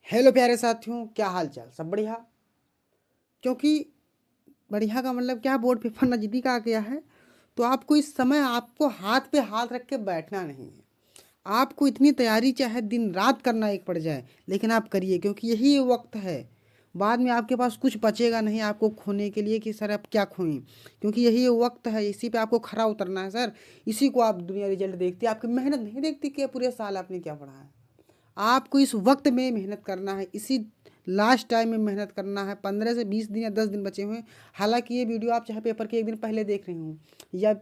Hello प्यारे साथियों, क्या हाल चाल? सब बढ़िया? क्योंकि बढ़िया का मतलब क्या, बोर्ड पेपर नज़दीक आ गया है। तो आपको इस समय आपको हाथ पे हाथ रख के बैठना नहीं है। आपको इतनी तैयारी चाहे दिन रात करना एक पड़ जाए, लेकिन आप करिए, क्योंकि यही वो वक्त है। बाद में आपके पास कुछ बचेगा नहीं आपको खोने के लिए कि सर आप क्या खोएं। क्योंकि यही वो वक्त है, इसी पे आपको खरा उतरना है सर। इसी को आप दुनिया रिजल्ट देखती है, आपकी मेहनत नहीं देखती कि पूरे साल आपने क्या पढ़ा है। आपको इस वक्त में मेहनत करना है, इसी लास्ट टाइम में मेहनत करना है। 15 से 20 दिन या 10 दिन बचे हुए हैं। हालांकि ये वीडियो आप चाहे पेपर के एक दिन पहले देख रहे हो, या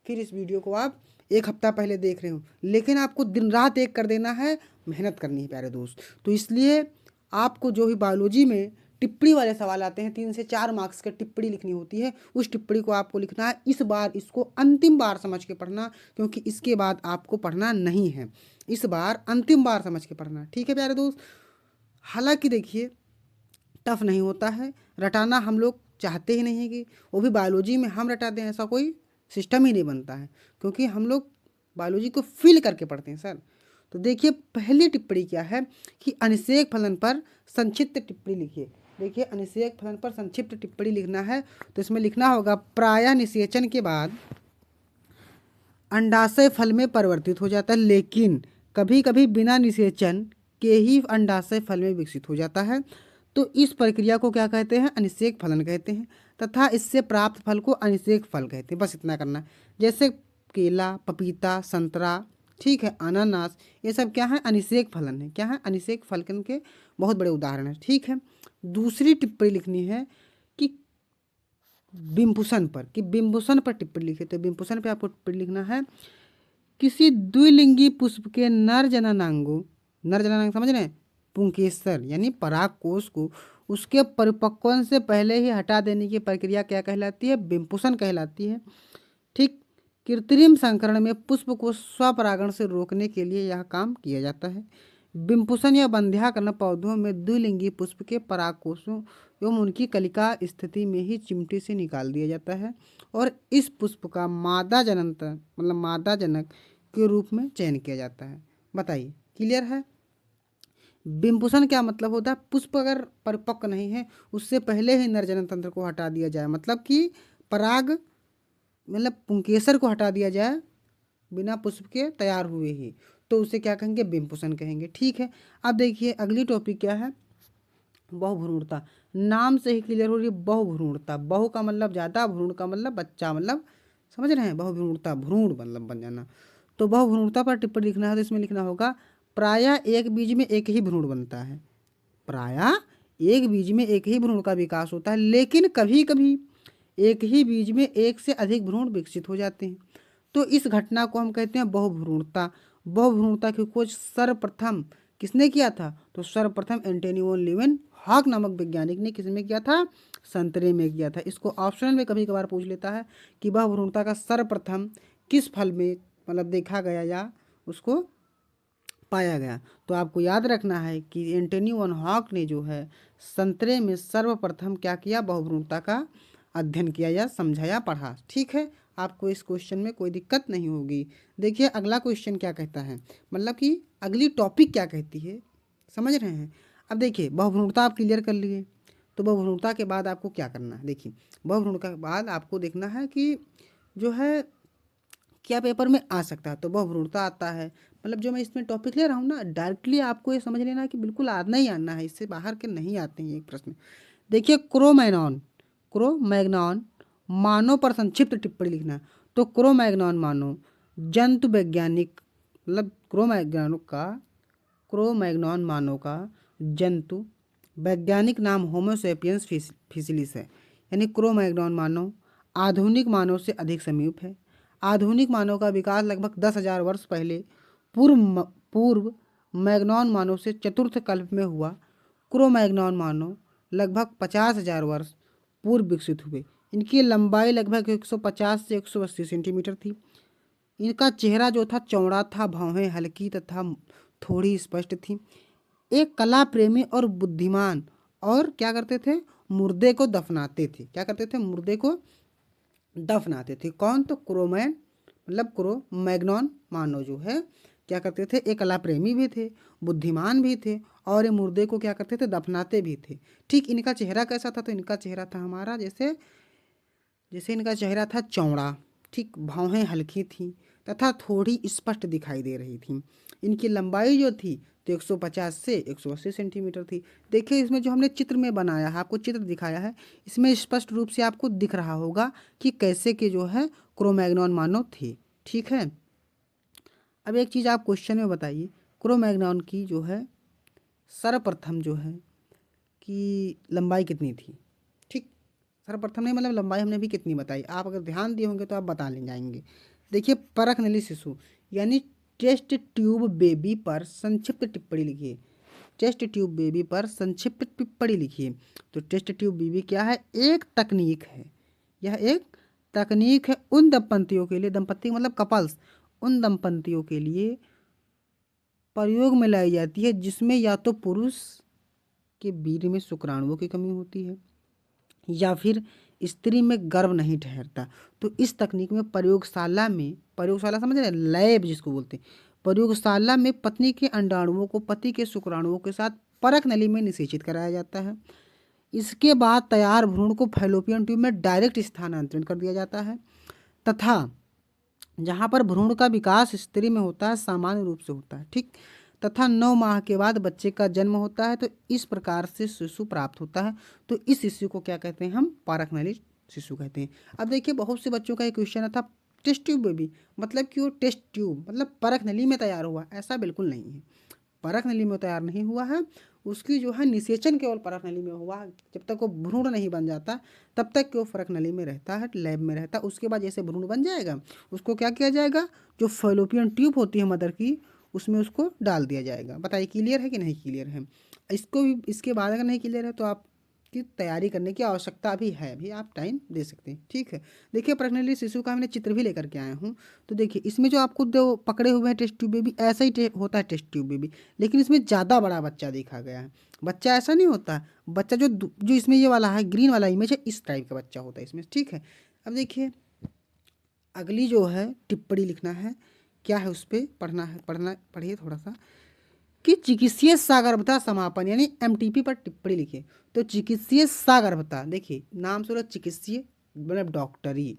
फिर इस वीडियो को आप एक हफ्ता पहले देख रहे हो, लेकिन आपको दिन रात एक कर देना है, मेहनत करनी है प्यारे दोस्त। तो इसलिए आपको जो भी बायोलॉजी में टिप्पणी वाले सवाल आते हैं, 3 से 4 मार्क्स की टिप्पणी लिखनी होती है, उस टिप्पणी को आपको लिखना है। इस बार इसको अंतिम बार समझ के पढ़ना, क्योंकि इसके बाद आपको पढ़ना नहीं है। इस बार अंतिम बार समझ के पढ़ना, ठीक है प्यारे दोस्त। हालांकि देखिए, टफ नहीं होता है रटाना, हम लोग चाहते ही नहीं है कि वो भी बायोलॉजी में हम रटा दें, ऐसा कोई सिस्टम ही नहीं बनता है, क्योंकि हम लोग बायोलॉजी को फील करके पढ़ते हैं सर। तो देखिए, पहली टिप्पणी क्या है कि अनिषेक फलन पर संक्षिप्त टिप्पणी लिखिए। देखिए, अनिषेक फलन पर संक्षिप्त टिप्पणी लिखना है, तो इसमें लिखना होगा, प्रायः निषेचन के बाद अंडाशय फल में परिवर्तित हो जाता है, लेकिन कभी कभी बिना निषेचन के ही अंडाशय फल में विकसित हो जाता है। तो इस प्रक्रिया को क्या कहते हैं? अनिषेक फलन कहते हैं, तथा इससे प्राप्त फल को अनिषेक फल कहते हैं। बस इतना करना है। जैसे केला, पपीता, संतरा, ठीक है, अनानास, ये सब क्या है? अनिषेक फलन है। क्या है? अनिषेक फलन के बहुत बड़े उदाहरण हैं, ठीक है। दूसरी टिप्पणी लिखनी है कि बिम्बुसन पर, कि बिम्बुसन पर टिप्पणी लिखे। तो बिम्बुसन पे आपको टिप्पणी लिखना है, किसी द्विलिंगी पुष्प के नर जननांगों, नर जननांग समझ रहे हैं, पुंकेसर यानी पराग कोष को उसके परिपक्वन से पहले ही हटा देने की प्रक्रिया क्या कहलाती है? बिम्बुसन कहलाती है, ठीक। कृत्रिम संकरण में पुष्प को स्वपरागण से रोकने के लिए यह काम किया जाता है। बिम्बुसन या बंध्याकरण पौधों में द्विलिंगी पुष्प के परागकोशों एवं उनकी कलिका स्थिति में ही चिमटी से निकाल दिया जाता है, और इस पुष्प का मादा जनक मतलब मादा जनक के रूप में चयन किया जाता है। बताइए, क्लियर है? बिम्बुसन क्या मतलब होता है? पुष्प अगर परिपक्व नहीं है, उससे पहले ही नरजनन तंत्र को हटा दिया जाए, मतलब कि पराग मतलब पुंकेसर को हटा दिया जाए बिना पुष्प के तैयार हुए ही, तो उसे क्या कहेंगे? बिम्बुसन कहेंगे, ठीक है। अब देखिए, अगली टॉपिक क्या है? बहुभ्रूणता। नाम से ही क्लियर हो रही है, बहुभ्रूणता। बहु का मतलब ज़्यादा, भ्रूण का मतलब बच्चा, मतलब समझ रहे हैं, बहुभ्रूणता, भ्रूण मतलब बन जाना। तो बहुभ्रूणता पर टिप्पणी लिखना है, तो इसमें लिखना होगा, प्रायः एक बीज में एक ही भ्रूण बनता है। प्रायः एक बीज में एक ही भ्रूण का विकास होता है, लेकिन कभी कभी एक ही बीज में एक से अधिक भ्रूण विकसित हो जाते हैं। तो इस घटना को हम कहते हैं बहुभ्रूणता। बहुभ्रूणता की खोज सर्वप्रथम किसने किया था? तो सर्वप्रथम एंटोनी वॉन लीeuwenhoek नामक वैज्ञानिक ने किसमें किया था? संतरे में किया था। इसको ऑप्शनल में कभी कभार पूछ लेता है कि बहुभ्रूणता का सर्वप्रथम किस फल में मतलब देखा गया या उसको पाया गया। तो आपको याद रखना है कि एंटोनी वॉन हॉक ने जो है संतरे में सर्वप्रथम क्या किया? बहुभ्रूणता का अध्ययन किया या समझाया, पढ़ा, ठीक है। आपको इस क्वेश्चन में कोई दिक्कत नहीं होगी। देखिए, अगला क्वेश्चन क्या कहता है, मतलब कि अगली टॉपिक क्या कहती है, समझ रहे हैं। अब देखिए, बहुभ्रूणता आप क्लियर कर लिए, तो बहुभ्रूणता के बाद आपको क्या करना है? देखिए, बहुभ्रूणता के बाद आपको देखना है कि जो है क्या पेपर में आ सकता है। तो बहुभ्रूणता आता है, मतलब जो मैं इसमें टॉपिक ले रहा हूँ ना, डायरेक्टली आपको ये समझ लेना है कि बिल्कुल आना ही आना है, इससे बाहर के नहीं आते हैं एक प्रश्न। देखिए, क्रोमैग्नॉन, क्रोमैग्नॉन मानव पर संक्षिप्त टिप्पणी लिखना है। तो क्रोमैग्नॉन मानव जंतु वैज्ञानिक, मतलब क्रोमैग्नॉन मानव का जंतु वैज्ञानिक नाम होमोसेपियंस फिसिलिस है। यानी क्रोमैग्नॉन मानव आधुनिक मानव से अधिक समीप है। आधुनिक मानव का विकास लगभग 10,000 वर्ष पहले पूर्व मैग्नॉन मानव से चतुर्थ कल्प में हुआ। क्रोमैग्नॉन मानव लगभग 50,000 वर्ष पूर्व विकसित हुए। इनकी लंबाई लगभग 150 से 180 सेंटीमीटर थी। इनका चेहरा जो था चौड़ा था, भौहें हल्की तथा थोड़ी स्पष्ट थी। एक कला प्रेमी और बुद्धिमान, और क्या करते थे? मुर्दे को दफनाते थे। क्या करते थे? मुर्दे को दफनाते थे। कौन? तो क्रोमैन मतलब क्रोमैग्नॉन मानव जो है क्या करते थे, एक कला प्रेमी भी थे, बुद्धिमान भी थे, और ये मुर्दे को क्या करते थे, दफनाते भी थे। ठीक, इनका चेहरा कैसा था, तो इनका चेहरा था हमारा जैसे जैसे इनका चेहरा था चौड़ा। ठीक, भौहें हल्की थीं तथा थोड़ी स्पष्ट दिखाई दे रही थीं। इनकी लंबाई जो थी तो 150 से 180 सेंटीमीटर थी। देखिए इसमें जो हमने चित्र में बनाया है, आपको चित्र दिखाया है, इसमें स्पष्ट रूप से आपको दिख रहा होगा कि कैसे के जो है क्रोमैग्नॉन मानव थे। ठीक है, अब एक चीज़ आप क्वेश्चन में बताइए, क्रोमैग्नॉन की जो है सर्वप्रथम जो है कि लंबाई कितनी थी। ठीक, सर्वप्रथम नहीं मतलब लंबाई हमने भी कितनी बताई, आप अगर ध्यान दिए होंगे तो आप बता ले जाएंगे। देखिए, परख नली शिशु यानी टेस्ट ट्यूब बेबी पर संक्षिप्त टिप्पणी लिखिए। टेस्ट ट्यूब बेबी पर संक्षिप्त टिप्पणी लिखिए। तो टेस्ट ट्यूब बेबी क्या है, एक तकनीक है, यह एक तकनीक है उन दंपतियों के लिए, दंपति मतलब कपल्स, उन दंपतियों के लिए प्रयोग में लाई जाती है जिसमें या तो पुरुष के वीर्य में शुक्राणुओं की कमी होती है या फिर स्त्री में गर्भ नहीं ठहरता। तो इस तकनीक में प्रयोगशाला समझ रहे हैं, लैब जिसको बोलते हैं, प्रयोगशाला में पत्नी के अंडाणुओं को पति के शुक्राणुओं के साथ परख नली में निषेचित कराया जाता है। इसके बाद तैयार भ्रूण को फैलोपियन ट्यूब में डायरेक्ट स्थानांतरित कर दिया जाता है तथा जहाँ पर भ्रूण का विकास स्त्री में होता है सामान्य रूप से होता है। ठीक, तथा 9 माह के बाद बच्चे का जन्म होता है। तो इस प्रकार से शिशु प्राप्त होता है। तो इस शिशु को क्या कहते हैं, हम परख नली शिशु कहते हैं। अब देखिए बहुत से बच्चों का एक क्वेश्चन था, टेस्ट ट्यूब बेबी मतलब क्यों, टेस्ट ट्यूब मतलब परख नली में तैयार हुआ, ऐसा बिल्कुल नहीं है। परख नली में तैयार नहीं हुआ है, उसकी जो है निषेचन केवल परख नली में हुआ है। जब तक वो भ्रूण नहीं बन जाता तब तक वो परख नली में रहता है, लैब में रहता है। उसके बाद जैसे भ्रूण बन जाएगा उसको क्या किया जाएगा, जो फैलोपियन ट्यूब होती है मदर की, उसमें उसको डाल दिया जाएगा। बताइए क्लियर है कि नहीं क्लियर है। इसको भी, इसके बाद अगर नहीं क्लियर है तो आप की तैयारी करने की आवश्यकता भी है, अभी आप टाइम दे सकते हैं। ठीक है, देखिए प्रश्नली शिशु का हमने चित्र भी लेकर के आया हूँ। तो देखिए इसमें जो आपको दो पकड़े हुए हैं टेस्ट ट्यूब बेबी, ऐसा ही होता है टेस्ट ट्यूब बेबी, लेकिन इसमें ज़्यादा बड़ा बच्चा देखा गया है। बच्चा ऐसा नहीं होता, बच्चा जो इसमें ये वाला है ग्रीन वाला इमेज है, इस टाइप का बच्चा होता है इसमें। ठीक है, अब देखिए अगली जो है टिप्पणी लिखना है, क्या है उस पर पढ़ना पढ़िए थोड़ा सा, कि चिकित्सीय सागर्भता समापन यानी एमटीपी पर टिप्पणी लिखिए। तो चिकित्सीय सागर्भता, देखिए नाम से चिकित्सीय मतलब डॉक्टरी,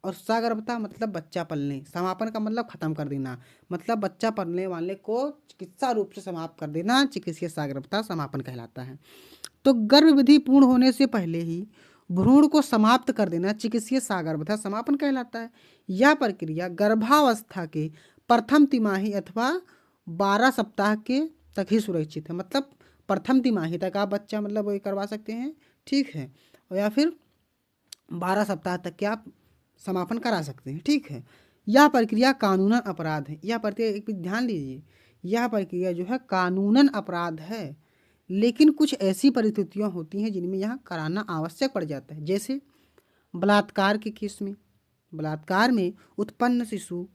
और सागर्भता मतलब बच्चा पलने, समापन का मतलब खत्म कर देना, मतलब बच्चा पलने वाले को चिकित्सा रूप से समाप्त कर देना, चिकित्सीय सागर्भता समापन कहलाता है। तो गर्भविधि पूर्ण होने से पहले ही भ्रूण को समाप्त कर देना चिकित्सीय सागर्भता समापन कहलाता है। यह प्रक्रिया गर्भावस्था के प्रथम तिमाही अथवा 12 सप्ताह के तक ही सुरक्षित है। मतलब प्रथम तिमाही तक आप बच्चा मतलब वो करवा सकते हैं। ठीक है, और या फिर 12 सप्ताह तक के आप समापन करा सकते हैं। ठीक है, यह प्रक्रिया कानूनन अपराध है। यह प्रक्रिया एक ध्यान दीजिए, यह प्रक्रिया जो है कानूनन अपराध है, लेकिन कुछ ऐसी परिस्थितियाँ होती हैं जिनमें यह कराना आवश्यक पड़ जाता है। जैसे बलात्कार के केस में, बलात्कार में उत्पन्न शिशु,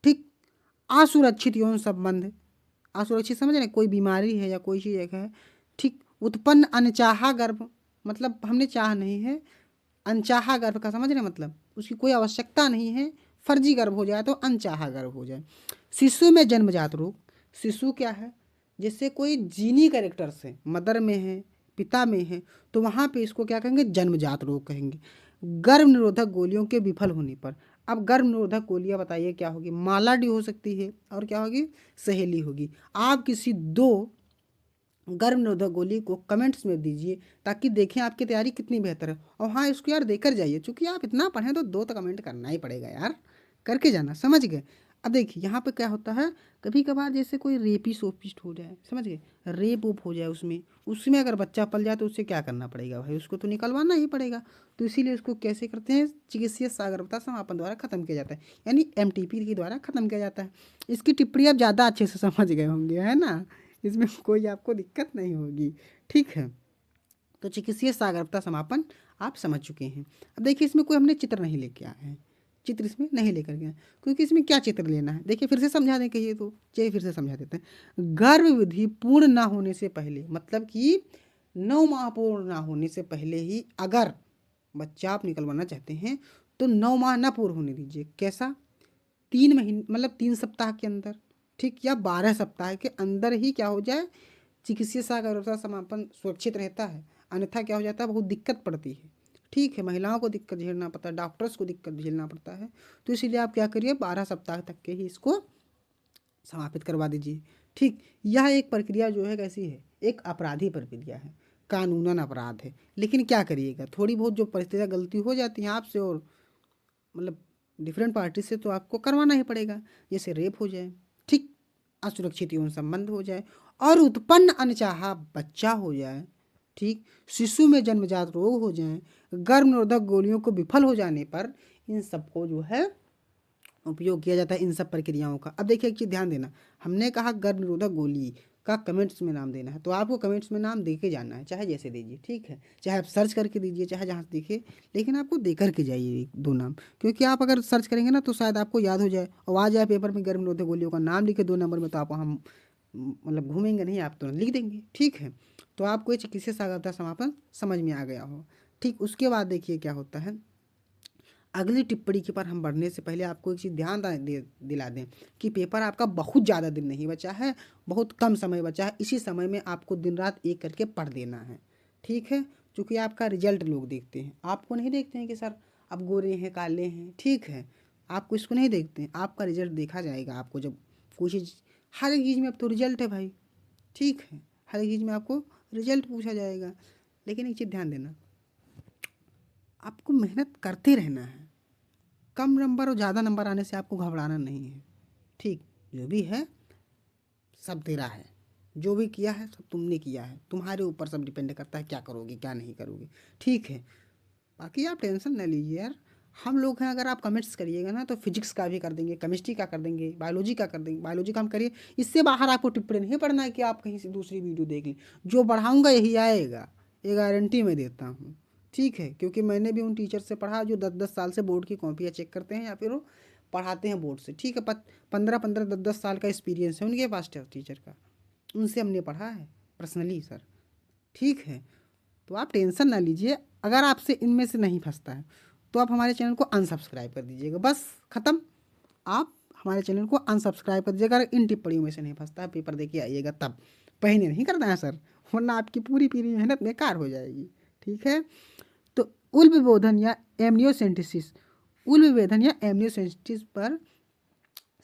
ठीक, असुरक्षित यौन संबंध, असुरक्षित समझ रहे हैं, कोई बीमारी है या कोई चीज़ एक है, ठीक, उत्पन्न अनचाहा गर्भ, मतलब हमने चाह नहीं है, अनचाहा गर्भ का समझ रहे मतलब उसकी कोई आवश्यकता नहीं है, फर्जी गर्भ हो जाए तो अनचाहा गर्भ हो जाए। शिशु में जन्मजात रोग, शिशु क्या है, जैसे कोई जीनी कैरेक्टर से मदर में है पिता में है तो वहाँ पे इसको क्या कहेंगे, जन्मजात रोग कहेंगे। गर्भ निरोधक गोलियों के विफल होने पर, अब गर्भ निरोधक गोलियाँ बताइए क्या होगी, मालाडी हो सकती है और क्या होगी, सहेली होगी। आप किसी दो गर्भ निरोधक गोली को कमेंट्स में दीजिए ताकि देखें आपकी तैयारी कितनी बेहतर है। और हाँ इसको यार देकर जाइए, चूंकि आप इतना पढ़ें तो 2 तो कमेंट करना ही पड़ेगा यार, करके जाना, समझ गए। अब देखिए यहाँ पे क्या होता है, कभी कभार जैसे कोई रेपिस्ट ओपिस्ट हो जाए, समझ गए, रेप ओप हो जाए, उसमें अगर बच्चा पल जाए तो उससे क्या करना पड़ेगा भाई, उसको तो निकलवाना ही पड़ेगा। तो इसीलिए उसको कैसे करते हैं, चिकित्सीय सागरता समापन द्वारा खत्म किया जाता है, यानी एमटीपी के द्वारा खत्म किया जाता है। इसकी टिप्पणी आप ज़्यादा अच्छे से समझ गए होंगे, है ना, इसमें कोई आपको दिक्कत नहीं होगी। ठीक है, तो चिकित्सीय सागरता समापन आप समझ चुके हैं। अब देखिए इसमें कोई हमने चित्र नहीं लेके आए हैं, चित्र इसमें नहीं लेकर गए, क्योंकि इसमें क्या चित्र लेना है, देखिए फिर से समझा दें, कहिए तो चलिए फिर से समझा देते हैं। गर्भ विधि पूर्ण ना होने से पहले, मतलब कि 9 माह पूर्ण ना होने से पहले ही अगर बच्चा आप निकलवाना चाहते हैं तो 9 माह ना पूर्ण होने दीजिए। कैसा, 3 महीने मतलब 3 सप्ताह के अंदर। ठीक, या 12 सप्ताह के अंदर ही क्या हो जाए, चिकित्सा का व्यवस्था समापन सुरक्षित रहता है, अन्यथा क्या हो जाता है, बहुत दिक्कत पड़ती है। ठीक है, महिलाओं को दिक्कत झेलना पड़ता है, डॉक्टर्स को दिक्कत झेलना पड़ता है। तो इसीलिए आप क्या करिए, 12 सप्ताह तक के ही इसको समापित करवा दीजिए। ठीक, यह एक प्रक्रिया जो है कैसी है, एक अपराधी प्रक्रिया है, कानूनन अपराध है। लेकिन क्या करिएगा, थोड़ी बहुत जो परिस्थितियाँ गलती हो जाती हैं आपसे और मतलब डिफरेंट पार्टी से, तो आपको करवाना ही पड़ेगा। जैसे रेप हो जाए, ठीक, असुरक्षित यौन संबंध हो जाए और उत्पन्न अनचाहा बच्चा हो जाए, ठीक, शिशु में जन्मजात रोग हो जाए, गर्भ निरोधक गोलियों को विफल हो जाने पर इन सबको जो है उपयोग किया जाता है, इन सब प्रक्रियाओं का। अब देखिए एक चीज़ ध्यान देना, हमने कहा गर्भ निरोधक गोली का कमेंट्स में नाम देना है, तो आपको कमेंट्स में नाम दे के जाना है, चाहे जैसे दीजिए, ठीक है, चाहे आप सर्च करके दीजिए, चाहे जहाँ से दिखे, लेकिन आपको दे करके जाइए एक दो नाम, क्योंकि आप अगर सर्च करेंगे ना तो शायद आपको याद हो जाए और आ जाए पेपर में गर्भ निरोधक गोलियों का नाम लिखे 2 नंबर में, तो आप हम मतलब घूमेंगे नहीं, आप तुरंत लिख देंगे। ठीक है, तो आपको ये चिकित्सा साक्षरता समापन समझ में आ गया हो। ठीक, उसके बाद देखिए क्या होता है, अगली टिप्पणी के पर हम बढ़ने से पहले आपको एक चीज़ ध्यान दिला दें कि पेपर आपका बहुत ज़्यादा दिन नहीं बचा है, बहुत कम समय बचा है। इसी समय में आपको दिन रात एक करके पढ़ देना है। ठीक है, क्योंकि आपका रिजल्ट लोग देखते हैं, आपको नहीं देखते हैं कि सर आप गोरे हैं काले हैं। ठीक है, आपको इसको नहीं देखते हैं, आपका रिजल्ट देखा जाएगा। आपको जब कोई चीज़, हर एक चीज़ में अब तो रिजल्ट है भाई। ठीक है, हर एक चीज़ में आपको रिजल्ट पूछा जाएगा। लेकिन एक चीज़ ध्यान देना, आपको मेहनत करते रहना है। कम नंबर और ज़्यादा नंबर आने से आपको घबराना नहीं है। ठीक, जो भी है सब तेरा है, जो भी किया है सब तुमने किया है, तुम्हारे ऊपर सब डिपेंड करता है क्या करोगे क्या नहीं करोगे। ठीक है, बाकी आप टेंशन न लीजिए यार, हम लोग हैं। अगर आप कमेंट्स करिएगा ना तो फिजिक्स का भी कर देंगे, केमिस्ट्री का कर देंगे, बायोलॉजी का कर देंगे। बायोलॉजी का हम करिए, इससे बाहर आपको टिप्पणी नहीं पढ़ना है कि आप कहीं से दूसरी वीडियो देख लें। जो बढ़ाऊँगा यही आएगा, ये गारंटी मैं देता हूँ। ठीक है, क्योंकि मैंने भी उन टीचर से पढ़ा जो 10-10 साल से बोर्ड की कॉपियाँ चेक करते हैं या फिर वो पढ़ाते हैं बोर्ड से। ठीक है, 15-15 10-10 साल का एक्सपीरियंस है उनके पास टीचर का, उनसे हमने पढ़ा है पर्सनली सर। ठीक है, तो आप टेंशन ना लीजिए। अगर आपसे इनमें से नहीं फंसता है तो आप हमारे चैनल को अनसब्सक्राइब कर दीजिएगा, बस ख़त्म। आप हमारे चैनल को अनसब्सक्राइब कर दीजिएगा। अगर इन टिप्पणियों में से नहीं फंसता है, पेपर दे के आइएगा तब, पहले नहीं करना है सर, वरना आपकी पूरी पूरी मेहनत बेकार हो जाएगी। ठीक है, तो उल विभेदन या एमनियोसेंटेसिस, उल विभेदन या एमनियोसेंटेसिस पर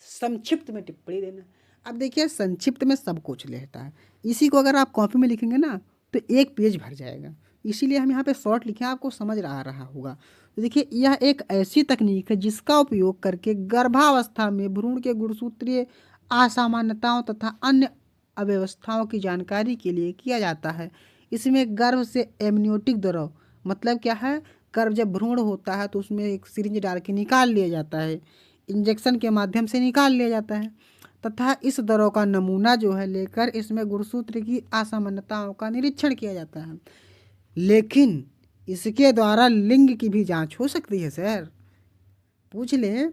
संक्षिप्त में टिप्पणी देना। अब देखिए संक्षिप्त में सब कुछ रहता है, इसी को अगर आप कॉपी में लिखेंगे ना तो एक पेज भर जाएगा, इसीलिए हम यहाँ पे शॉर्ट लिखे हैं, आपको समझ आ रहा होगा। तो देखिए यह एक ऐसी तकनीक है जिसका उपयोग करके गर्भावस्था में भ्रूण के गुणसूत्रीय असामान्यताओं तथा अन्य अव्यवस्थाओं की जानकारी के लिए किया जाता है। इसमें गर्भ से एमनियोटिक द्रव, मतलब क्या है, गर्भ जब भ्रूण होता है तो उसमें एक सिरिंज डाल के निकाल लिया जाता है, इंजेक्शन के माध्यम से निकाल लिया जाता है, तथा इस दरों का नमूना जो है लेकर इसमें गुणसूत्र की असामान्यताओं का निरीक्षण किया जाता है। लेकिन इसके द्वारा लिंग की भी जांच हो सकती है सर। पूछ ले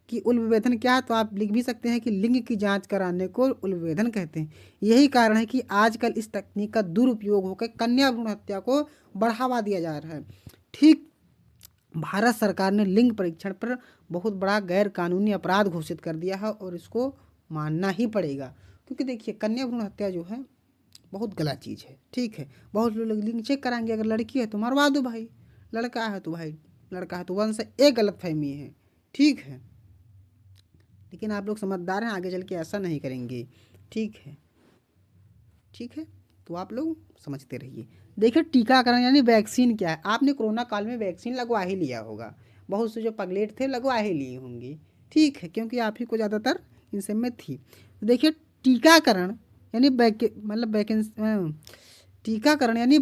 कि उल विभेदन क्या है तो आप लिख भी सकते हैं कि लिंग की जांच कराने को उल विभेदन कहते हैं। यही कारण है कि आजकल इस तकनीक का दुरुपयोग होकर कन्या भ्रूण हत्या को बढ़ावा दिया जा रहा है। ठीक, भारत सरकार ने लिंग परीक्षण पर बहुत बड़ा गैर कानूनी अपराध घोषित कर दिया है और इसको मानना ही पड़ेगा, क्योंकि देखिए कन्या भ्रूण हत्या जो है बहुत गलत चीज़ है। ठीक है, बहुत लोग लिंग चेक कराएंगे, अगर लड़की है तो मरवा दो भाई, लड़का है तो भाई लड़का है तो वंश, एक गलत फहमी है। ठीक है, लेकिन आप लोग समझदार हैं, आगे चल के ऐसा नहीं करेंगे। ठीक है, ठीक है, तो आप लोग समझते रहिए। देखिए टीकाकरण यानी वैक्सीन क्या है, आपने कोरोना काल में वैक्सीन लगवा ही लिया होगा, बहुत से जो पगलेट थे लगवा ही लिए होंगे। ठीक है, क्योंकि आप ही को ज़्यादातर इन सब में थी। तो देखिए टीकाकरण यानी टीकाकरण यानी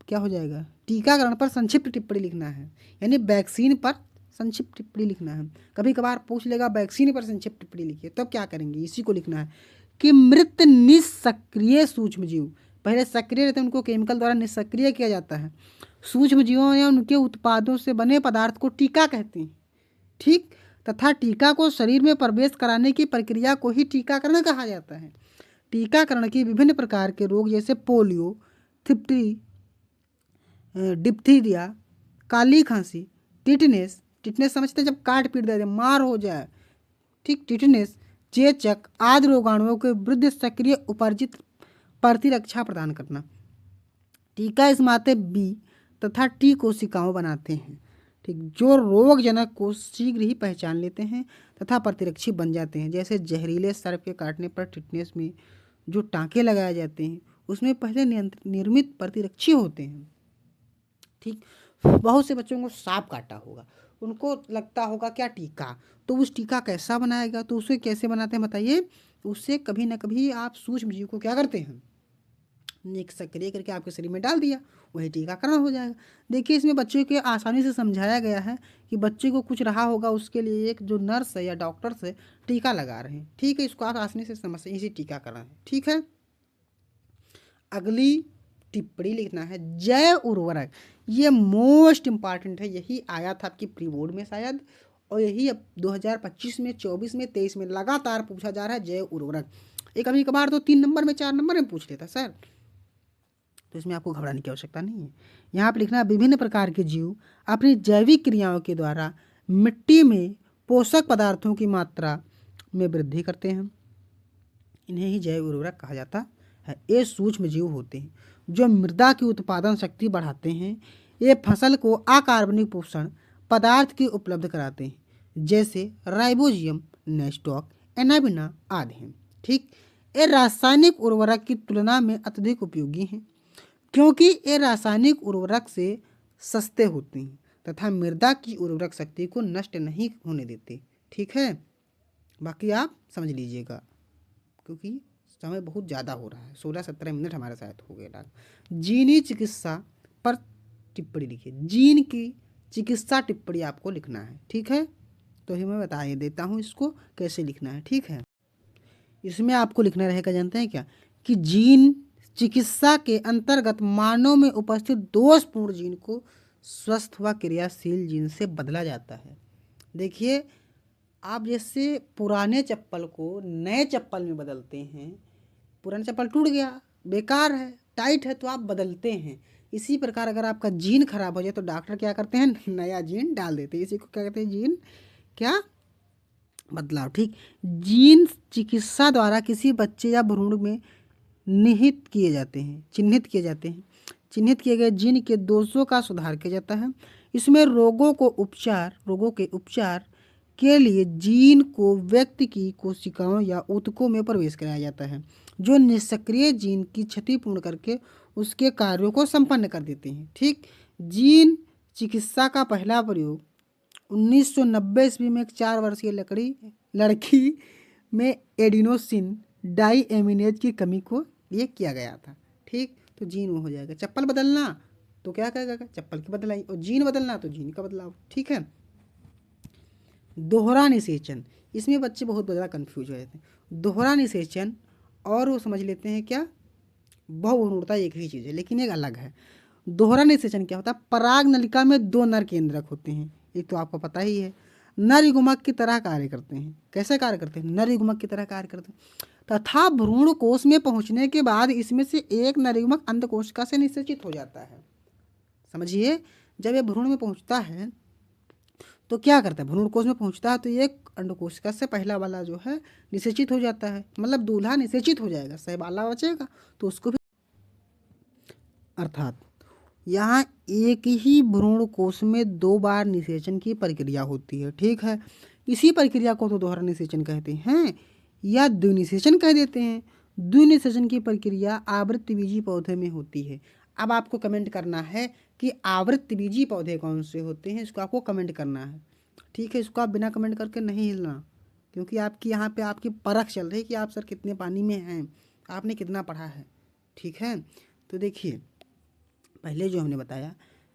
क्या हो जाएगा, टीकाकरण पर संक्षिप्त टिप्पणी लिखना है, यानी वैक्सीन पर संक्षिप्त टिप्पणी लिखना है। कभी कभार पूछ लेगा वैक्सीन पर संक्षिप्त टिप्पणी लिखिए, तब क्या करेंगे, इसी को लिखना है कि मृत निष्क्रिय सूक्ष्मजीव, पहले सक्रिय रहते हैं उनको केमिकल द्वारा निष्क्रिय किया जाता है। सूक्ष्मजीवों या उनके उत्पादों से बने पदार्थ को टीका कहते हैं। ठीक, तथा टीका को शरीर में प्रवेश कराने की प्रक्रिया को ही टीकाकरण कहा जाता है। टीकाकरण की विभिन्न प्रकार के रोग जैसे पोलियो, थिप्पी, डिप्थीरिया, काली खांसी, टिटनेस, टिटनेस समझते हैं जब काट पीट दे मार हो जाए, ठीक, टिटनेस, चेचक आदि रोगाणुओं के विरुद्ध सक्रिय उपार्जित प्रतिरक्षा प्रदान करना। टीका इस माते बी तथा टी कोशिकाओं बनाते हैं, ठीक, जो रोगजनक को शीघ्र ही पहचान लेते हैं तथा प्रतिरक्षी बन जाते हैं। जैसे जहरीले सर्प के काटने पर टिटनेस में जो टाँके लगाए जाते हैं उसमें पहले निर्मित प्रतिरक्षी होते हैं, ठीक। बहुत से बच्चों को सांप काटा होगा, उनको लगता होगा क्या टीका, तो उस टीका कैसा बनाएगा, तो उसे कैसे बनाते हैं बताइए। उससे कभी ना कभी आप सूक्ष्म जीव को क्या करते हैं, एक सक्रिय करके आपके शरीर में डाल दिया, वही टीकाकरण हो जाएगा। देखिए इसमें बच्चे के आसानी से समझाया गया है कि बच्चे को कुछ रहा होगा उसके लिए एक जो नर्स है या डॉक्टर से टीका लगा रहे हैं, ठीक है, इसको आप आसानी से समझ सकते, इसी टीकाकरण है, ठीक है। अगली टिप्पणी लिखना है जैव उर्वरक, ये मोस्ट इम्पॉर्टेंट है, यही आया था आपकी प्री बोर्ड में शायद, और यही अब 2025 में 24 में 23 में लगातार पूछा जा रहा है जैव उर्वरक। एक कभी कभार तो 3 नंबर में 4 नंबर में पूछ लेता सर, तो इसमें आपको घबराने की आवश्यकता नहीं है। यहाँ पर लिखना विभिन्न प्रकार के जीव अपनी जैविक क्रियाओं के द्वारा मिट्टी में पोषक पदार्थों की मात्रा में वृद्धि करते हैं, इन्हें ही जैव उर्वरक कहा जाता है। ये सूक्ष्म जीव होते हैं जो मृदा की उत्पादन शक्ति बढ़ाते हैं। ये फसल को अकार्बनिक पोषण पदार्थ की उपलब्ध कराते हैं, जैसे राइबोजियम, नेस्टॉक, एनाबिना आदि हैं, ठीक। ये रासायनिक उर्वरक की तुलना में अत्यधिक उपयोगी हैं क्योंकि ये रासायनिक उर्वरक से सस्ते होते हैं तथा मृदा की उर्वरक शक्ति को नष्ट नहीं होने देते, ठीक है। बाकी आप समझ लीजिएगा क्योंकि समय बहुत ज़्यादा हो रहा है, 16-17 मिनट हमारे साथ हो गए। जीनी चिकित्सा पर टिप्पणी लिखिए, जीन की चिकित्सा टिप्पणी आपको लिखना है, ठीक है। तो ही मैं बता देता हूँ इसको कैसे लिखना है, ठीक है। इसमें आपको लिखना रहेगा, जानते हैं क्या, कि जीन चिकित्सा के अंतर्गत मानव में उपस्थित दोषपूर्ण जीन को स्वस्थ व क्रियाशील जीन से बदला जाता है। देखिए आप जैसे पुराने चप्पल को नए चप्पल में बदलते हैं, पुराना चप्पल टूट गया, बेकार है, टाइट है, तो आप बदलते हैं। इसी प्रकार अगर आपका जीन खराब हो जाए तो डॉक्टर क्या करते हैं, नया जीन डाल देते हैं। इसी को क्या कहते हैं, जीन क्या बदलाव, ठीक। जीन चिकित्सा द्वारा किसी बच्चे या भ्रूण में चिन्हित किए जाते हैं। चिन्हित किए गए जीन के दोषों का सुधार किया जाता है। इसमें रोगों के उपचार के लिए जीन को व्यक्ति की कोशिकाओं या ऊतकों में प्रवेश कराया जाता है, जो निष्क्रिय जीन की क्षति पूर्ण करके उसके कार्यों को संपन्न कर देते हैं, ठीक। जीन चिकित्सा का पहला प्रयोग 1990 ईस्वी में एक 4 वर्षीय लड़की में एडिनोसिन डाईएमिनेज की कमी को ये किया गया था, ठीक। तो जीन वो हो जाएगा। चप्पल बदलना तो क्या कहेगा, चप्पल की बदलाई, और जीन बदलना तो जीन का बदलाव, ठीक है। दोहरा निषेचन, इसमें बच्चे बहुत ज़्यादा कन्फ्यूज हो जाते हैं। दोहरा निषेचन और वो समझ लेते हैं क्या, बहुभ्रूणता एक ही चीज़ है लेकिन एक अलग है। दोहरा निषेचन क्या होता है, पराग नलिका में 2 नर केंद्रक होते हैं, ये तो आपको पता ही है, नर युग्मक की तरह कार्य करते हैं। कैसे कार्य करते हैं, नर युग्मक की तरह कार्य करते हैं तथा भ्रूण कोश में पहुंचने के बाद इसमें से एक नर युग्मक अंडकोशिका से निषेचित हो जाता है। समझिए, जब ये भ्रूण में पहुंचता है तो क्या करता है, भ्रूण कोश में पहुंचता है तो ये अंडकोशिका से पहला वाला जो है निषेचित हो जाता है, मतलब दूल्हा निषेचित हो जाएगा, सहबाला बचेगा तो उसको भी, अर्थात यहाँ एक ही भ्रूण कोश में 2 बार निषेचन की प्रक्रिया होती है, ठीक है। इसी प्रक्रिया को तो दोहरा निषेचन कहते हैं या द्विनिषेचन कह देते हैं। द्विनिषेचन की प्रक्रिया आवृत्तबीजी पौधे में होती है। अब आपको कमेंट करना है कि आवृत्तबीजी पौधे कौन से होते हैं, इसको आपको कमेंट करना है, ठीक है। इसको आप बिना कमेंट करके नहीं हिलना, क्योंकि आपकी यहाँ पे आपकी परख चल रही है कि आप सर कितने पानी में हैं, आपने कितना पढ़ा है, ठीक है। तो देखिए पहले जो हमने बताया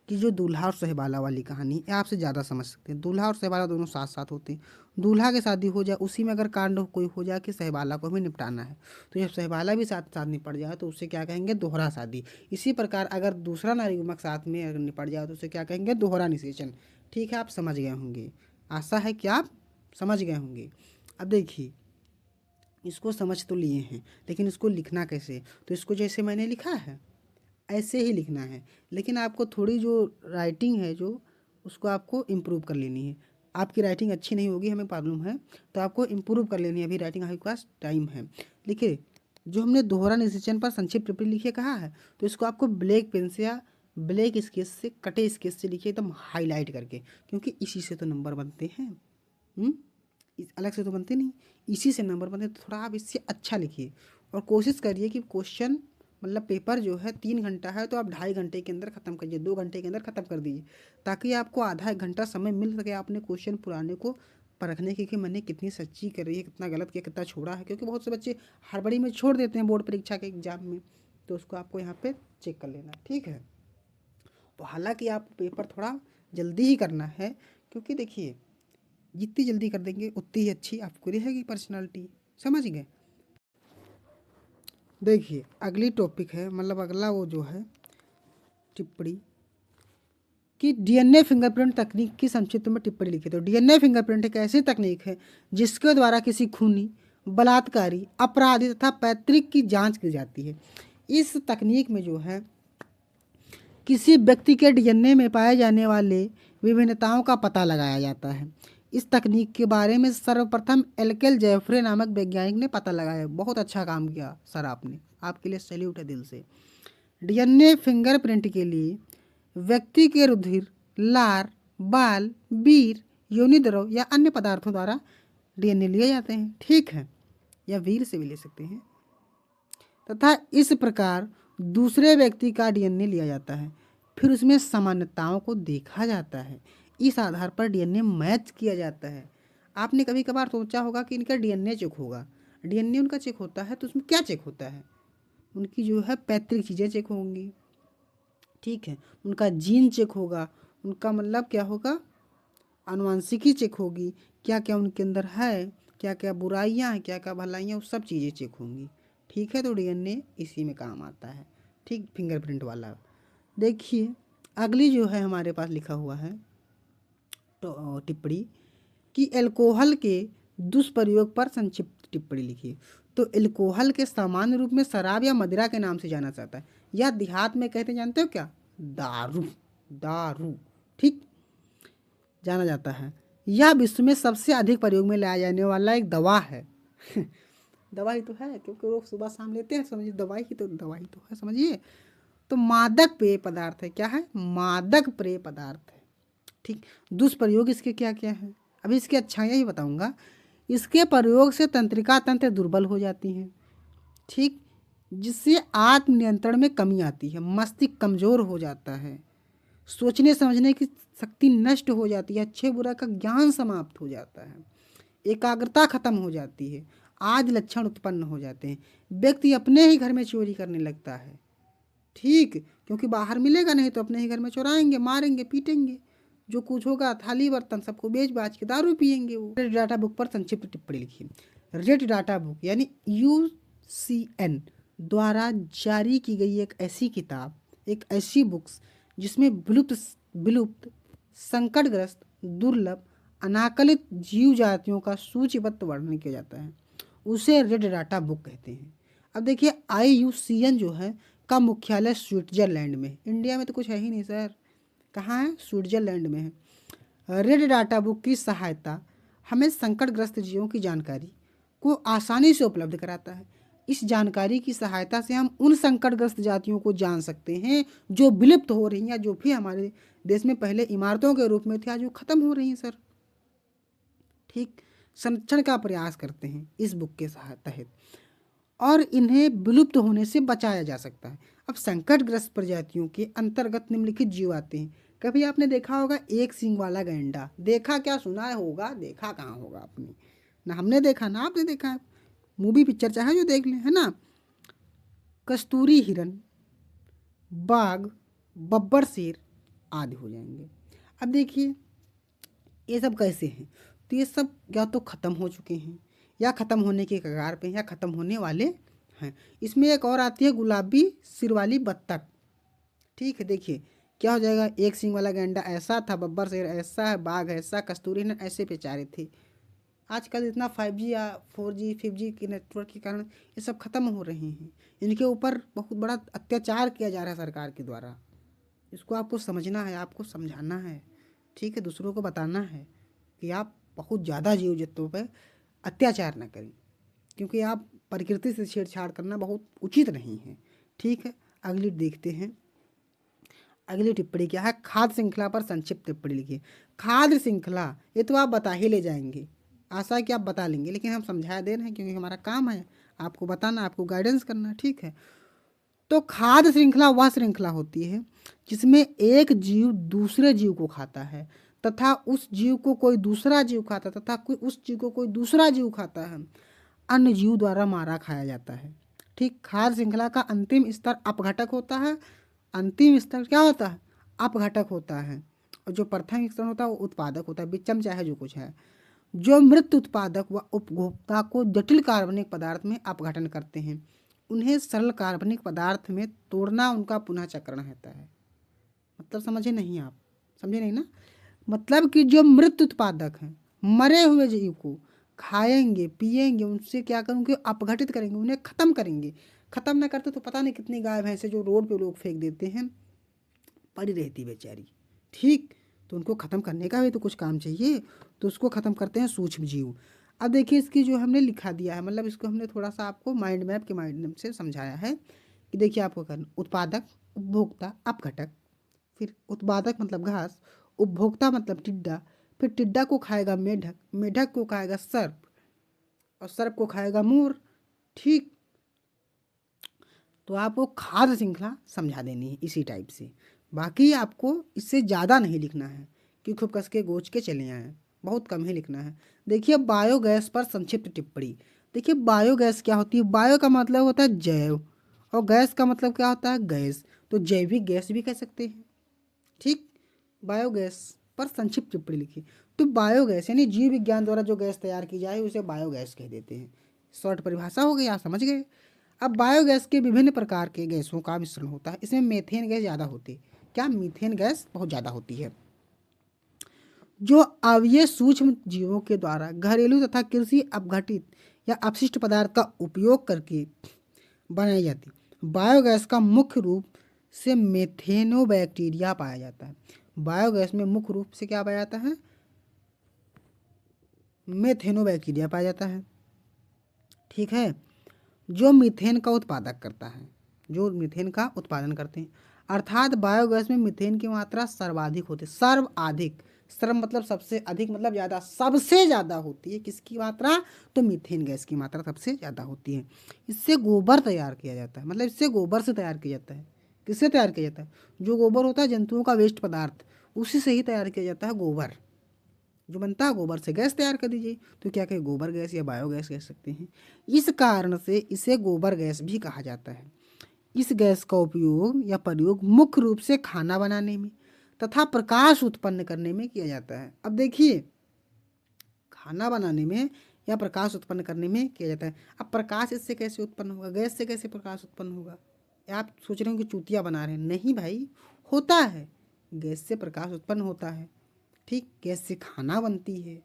कि जो दूल्हा और सहबाला वाली कहानी आपसे ज़्यादा समझ सकते हैं। दूल्हा और सहबाला दोनों साथ साथ होते हैं। दूल्हा की शादी हो जाए, उसी में अगर कांड कोई हो जाए कि सहबाला को भी निपटाना है, तो जब सहबाला भी साथ साथ निपट जाए तो उसे क्या कहेंगे, दोहरा शादी। इसी प्रकार अगर दूसरा नारी युग्मक साथ में अगर निपट जाए तो उसे क्या कहेंगे, दोहरा निषेचन, ठीक है। आप समझ गए होंगे, आशा है कि आप समझ गए होंगे। अब देखिए इसको समझ तो लिए हैं, लेकिन इसको लिखना कैसे, तो इसको जैसे मैंने लिखा है ऐसे ही लिखना है, लेकिन आपको थोड़ी जो राइटिंग है जो उसको आपको इम्प्रूव कर लेनी है। आपकी राइटिंग अच्छी नहीं होगी, हमें मालूम है, तो आपको इम्प्रूव कर लेनी है, अभी राइटिंग आपके पास टाइम है। देखिए जो हमने दोहरा निषेचन पर संक्षिप्त टिप्पणी लिखिए कहा है, तो इसको आपको ब्लैक पेन से या ब्लैक स्केच से, कटे स्केच से लिखिए एकदम हाईलाइट करके, क्योंकि इसी से तो नंबर बनते हैं। अलग से तो बनते नहीं, इसी से नंबर बनते, तो थोड़ा आप इससे अच्छा लिखिए और कोशिश करिए कि क्वेश्चन मतलब पेपर जो है 3 घंटा है तो आप 2.5 घंटे के अंदर ख़त्म करिए, 2 घंटे के अंदर ख़त्म कर दीजिए, ताकि आपको आधा 1 घंटा समय मिल सके अपने क्वेश्चन पुराने को परखने की कि मैंने कितनी सच्ची करी है, कितना गलत किया, कितना छोड़ा है, क्योंकि बहुत से बच्चे हड़बड़ी में छोड़ देते हैं बोर्ड परीक्षा के एग्जाम में, तो उसको आपको यहाँ पे चेक कर लेना, ठीक है। तो हालांकि आप पेपर थोड़ा जल्दी ही करना है, क्योंकि देखिए जितनी जल्दी कर देंगे उतनी ही अच्छी आपको रहेगी पर्सनालिटी, समझ गए। देखिए अगली टॉपिक है, मतलब अगला वो जो है टिप्पणी कि डीएनए फिंगरप्रिंट तकनीक की संक्षिप्त में टिप्पणी लिखी। तो डीएनए फिंगरप्रिंट एक ऐसी तकनीक है जिसके द्वारा किसी खूनी, बलात्कारी, अपराधी तथा पैतृक की जांच की जाती है। इस तकनीक में जो है किसी व्यक्ति के डीएनए में पाए जाने वाले विभिन्नताओं का पता लगाया जाता है। इस तकनीक के बारे में सर्वप्रथम एल्केल जेफरे नामक वैज्ञानिक ने पता लगाया। बहुत अच्छा काम किया सर आपने, आपके लिए सैल्यूट है दिल से। डीएनए फिंगरप्रिंट के लिए व्यक्ति के रुधिर, लार, बाल, वीर, योनि द्रव या अन्य पदार्थों द्वारा डीएनए लिए जाते हैं, ठीक है, या वीर से भी ले सकते हैं, तथा इस प्रकार दूसरे व्यक्ति का डीएनए लिया जाता है, फिर उसमें समानताओं को देखा जाता है, इस आधार पर डीएनए मैच किया जाता है। आपने कभी कभार सोचा होगा कि इनका डीएनए चेक होगा, डीएनए उनका चेक होता है तो उसमें क्या चेक होता है, उनकी जो है पैतृक चीज़ें चेक होंगी, ठीक है, उनका जीन चेक होगा, उनका मतलब क्या होगा, आनुवंशिकी चेक होगी, क्या क्या उनके अंदर है, क्या क्या बुराइयां हैं, क्या क्या भलाइयाँ, वो सब चीज़ें चेक होंगी, ठीक है। तो डीएनए इसी में काम आता है, ठीक, फिंगरप्रिंट वाला। देखिए अगली जो है हमारे पास लिखा हुआ है तो टिप्पणी कि एल्कोहल के दुष्प्रयोग पर संक्षिप्त टिप्पणी लिखिए। तो एल्कोहल के सामान्य रूप में शराब या मदिरा के नाम से जाना जाता है, या देहात में कहते जानते हो क्या, दारू, दारू, ठीक, जाना जाता है। यह विश्व में सबसे अधिक प्रयोग में लाया जाने वाला एक दवा है दवा ही तो है, क्योंकि लोग सुबह शाम लेते हैं, समझिए दवाई ही तो, दवाई तो है, समझिए। तो मादक पेय पदार्थ है, क्या है, मादक पेय पदार्थ है, ठीक। दुष्प्रयोग इसके क्या क्या है, अभी इसकी अच्छाइयाँ ही बताऊंगा। इसके प्रयोग से तंत्रिका तंत्र दुर्बल हो जाती हैं, ठीक, जिससे आत्म नियंत्रण में कमी आती है, मस्तिष्क कमजोर हो जाता है, सोचने समझने की शक्ति नष्ट हो जाती है, अच्छे बुरा का ज्ञान समाप्त हो जाता है, एकाग्रता खत्म हो जाती है, आदि लक्षण उत्पन्न हो जाते हैं, व्यक्ति अपने ही घर में चोरी करने लगता है, ठीक, क्योंकि बाहर मिलेगा नहीं तो अपने ही घर में चुराएंगे, मारेंगे, पीटेंगे, जो कुछ होगा थाली बर्तन सबको बेच बाच के दारू पियेंगे वो। रेड डाटा बुक पर संक्षिप्त टिप्पणी लिखिए। रेड डाटा बुक यानी यूसीएन द्वारा जारी की गई एक ऐसी किताब, एक ऐसी बुक्स जिसमें विलुप्त, संकटग्रस्त, दुर्लभ, अनाकलित जीव जातियों का सूचीबद्ध वर्णन किया जाता है, उसे रेड डाटा बुक कहते हैं। अब देखिए IUCN जो है का मुख्यालय स्विट्जरलैंड में, इंडिया में तो कुछ है ही नहीं सर, कहाँ है, स्विट्जरलैंड में है। रेड डाटा बुक की सहायता हमें संकटग्रस्त जीवों की जानकारी को आसानी से उपलब्ध कराता है। इस जानकारी की सहायता से हम उन संकटग्रस्त जातियों को जान सकते हैं जो विलुप्त हो रही हैं, जो भी हमारे देश में पहले इमारतों के रूप में थी, आज वो खत्म हो रही हैं सर, ठीक, संरक्षण का प्रयास करते हैं इस बुक के तहत, और इन्हें विलुप्त होने से बचाया जा सकता है। अब संकटग्रस्त प्रजातियों के अंतर्गत निम्नलिखित जीव आते हैं। कभी आपने देखा होगा एक सींग वाला गैंडा, देखा क्या, सुना होगा, देखा कहाँ होगा आपने, ना हमने देखा ना आपने देखा है, मूवी पिक्चर चाहे जो देख लें, है ना। कस्तूरी हिरन, बाघ, बब्बर शेर आदि हो जाएंगे। अब देखिए ये सब कैसे हैं, तो ये सब या तो ख़त्म हो चुके हैं, या ख़त्म होने के कगार पे, या ख़त्म होने वाले हैं। इसमें एक और आती है गुलाबी सिर वाली बत्तख, ठीक है। देखिए क्या हो जाएगा, एक सींग वाला गैंडा ऐसा था, बब्बर शेर ऐसा है, बाघ ऐसा, कस्तूरी हिरन ऐसे बेचारे थे। आजकल इतना 5G या 4G 5G के नेटवर्क के कारण ये सब खत्म हो रहे हैं, इनके ऊपर बहुत बड़ा अत्याचार किया जा रहा है सरकार के द्वारा। इसको आपको समझना है, आपको समझाना है, ठीक है, दूसरों को बताना है, कि आप बहुत ज़्यादा जीव जंतुओं पर अत्याचार न करें, क्योंकि आप प्रकृति से छेड़छाड़ करना बहुत उचित नहीं है। ठीक है, अगली देखते हैं। अगली टिप्पणी क्या है, खाद्य श्रृंखला पर संक्षिप्त टिप्पणी लिखिए। खाद्य श्रृंखला ये तो आप बता ही ले जाएंगे, आशा है कि आप बता लेंगे, लेकिन हम समझा दे रहे हैं क्योंकि हमारा काम है आपको बताना, आपको गाइडेंस करना। ठीक है, तो खाद्य श्रृंखला वह श्रृंखला होती है जिसमें एक जीव दूसरे जीव को खाता है तथा उस जीव को कोई दूसरा जीव खाता है तथा कोई उस जीव को कोई दूसरा जीव खाता है, अन्य जीव द्वारा मारा खाया जाता है। ठीक, खाद्य श्रृंखला का अंतिम स्तर अपघटक होता है। अंतिम स्तर क्या होता है, अपघटक होता है। और जो प्रथम स्तर होता है वो उत्पादक होता है, बिच्चम चाहे जो कुछ है। जो मृत उत्पादक व उपभोक्ता को जटिल कार्बनिक पदार्थ में अपघटन करते हैं, उन्हें सरल कार्बनिक पदार्थ में तोड़ना उनका पुनः चक्रण होता है। मतलब समझे नहीं आप, समझे नहीं ना, मतलब कि जो मृत उत्पादक हैं, मरे हुए जीव को खाएंगे पिएंगे, उनसे क्या करेंगे, अपघटित करेंगे, उन्हें खत्म करेंगे। खत्म ना करते तो पता नहीं कितनी गाय भैंसे जो रोड पे लोग फेंक देते हैं, पड़ी रहती बेचारी। ठीक, तो उनको ख़त्म करने का भी तो कुछ काम चाहिए, तो उसको ख़त्म करते हैं सूक्ष्म जीव। अब देखिए इसकी जो हमने लिखा दिया है, मतलब इसको हमने थोड़ा सा आपको माइंड मैप के माध्यम से समझाया है कि देखिए आपको करना, उत्पादक, उपभोक्ता, अपघटक, फिर उत्पादक मतलब घास, उपभोक्ता मतलब टिड्डा, फिर टिड्डा को खाएगा मेढक, मेढक को खाएगा सर्प, और सर्प को खाएगा मोर। ठीक, तो आपको खाद्य श्रृंखला समझा देनी है इसी टाइप से। बाकी आपको इससे ज़्यादा नहीं लिखना है कि खूब कस के गोच के चले आएँ, बहुत कम ही लिखना है। देखिए बायोगैस पर संक्षिप्त टिप्पणी। देखिए बायोगैस क्या होती है, बायो का मतलब होता है जैव, और गैस का मतलब क्या होता है, गैस, तो जैविक गैस भी कह सकते हैं। ठीक, बायोगैस पर संक्षिप्त टिप्पणी लिखिए। तो बायोगैस यानी जीव विज्ञान द्वारा जो गैस तैयार की जाए उसे बायोगैस कह देते हैं। शॉर्ट परिभाषा हो गई, आप समझ गए। अब बायोगैस के विभिन्न प्रकार के गैसों का मिश्रण होता है, इसमें मेथेन गैस ज़्यादा होती है। क्या, मीथेन गैस बहुत ज़्यादा होती है, जो अवयव सूक्ष्म जीवों के द्वारा घरेलू तथा कृषि अपघटित या अपशिष्ट पदार्थ का उपयोग करके बनाई जाती है। बायोगैस का मुख्य रूप से मेथेनोबैक्टीरिया पाया जाता है। बायोगैस में मुख्य रूप से क्या पाया जाता है, मेथेनोबैक्टीरिया पाया जाता है। ठीक है, जो मीथेन का उत्पादक करता है, जो मीथेन का उत्पादन करते हैं, अर्थात बायोगैस में मीथेन की मात्रा सर्वाधिक होती है, सर्वाधिक, सर्व मतलब सबसे, अधिक मतलब ज़्यादा, सबसे ज़्यादा होती है। किसकी मात्रा, तो मीथेन गैस की मात्रा सबसे ज़्यादा होती है। इससे गोबर तैयार किया जाता है, मतलब इससे गोबर से तैयार किया जाता है। किससे तैयार किया जाता है, जो गोबर होता है जंतुओं का वेस्ट पदार्थ, उसी से ही तैयार किया जाता है गोबर। जो बनता है गोबर से गैस तैयार कर दीजिए, तो क्या कहें, गोबर गैस या बायोगैस कह सकते हैं। इस कारण से इसे गोबर गैस भी कहा जाता है। इस गैस का उपयोग या प्रयोग मुख्य रूप से खाना बनाने में तथा प्रकाश उत्पन्न करने में किया जाता है। अब देखिए, खाना बनाने में या प्रकाश उत्पन्न करने में किया जाता है। अब प्रकाश इससे कैसे उत्पन्न होगा, गैस से कैसे प्रकाश उत्पन्न होगा। आप सोच रहे हो कि चूतिया बना रहे हैं, नहीं भाई, होता है, गैस से प्रकाश उत्पन्न होता है। ठीक, गैस से खाना बनती है,